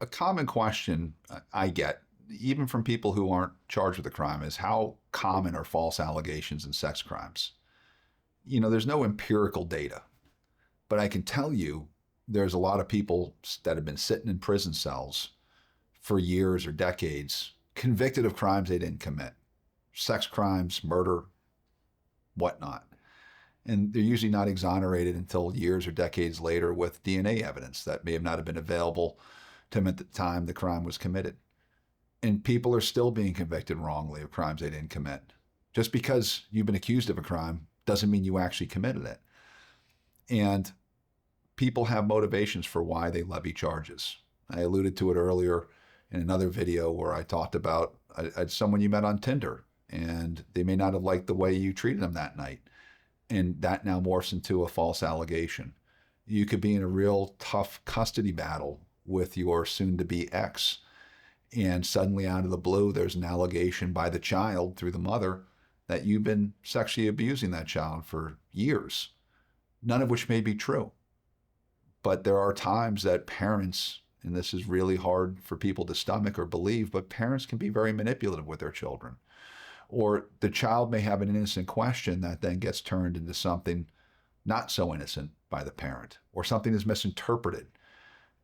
A common question I get, even from people who aren't charged with a crime, is how common are false allegations in sex crimes? There's no empirical data, but I can tell you there's a lot of people that have been sitting in prison cells for years or decades, convicted of crimes they didn't commit, sex crimes, murder, whatnot. And they're usually not exonerated until years or decades later with DNA evidence that may have not have been available to them at the time the crime was committed. And people are still being convicted wrongly of crimes they didn't commit. Just because you've been accused of a crime doesn't mean you actually committed it. And people have motivations for why they levy charges. I alluded to it earlier in another video where I talked about someone you met on Tinder, and they may not have liked the way you treated them that night. And that now morphs into a false allegation. You could be in a real tough custody battle with your soon-to-be ex, and suddenly out of the blue, there's an allegation by the child through the mother that you've been sexually abusing that child for years, none of which may be true. But there are times that parents, and this is really hard for people to stomach or believe, but parents can be very manipulative with their children. Or the child may have an innocent question that then gets turned into something not so innocent by the parent, or something is misinterpreted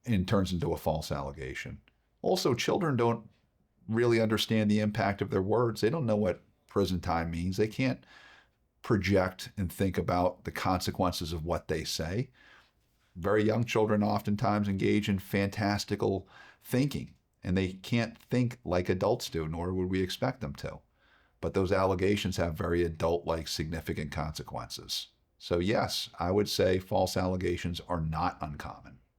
and turns into a false allegation. Also, children don't really understand the impact of their words. They don't know what prison time means. They can't project and think about the consequences of what they say. Very young children oftentimes engage in fantastical thinking, and they can't think like adults do, nor would we expect them to. But those allegations have very adult-like significant consequences. So yes, I would say false allegations are not uncommon.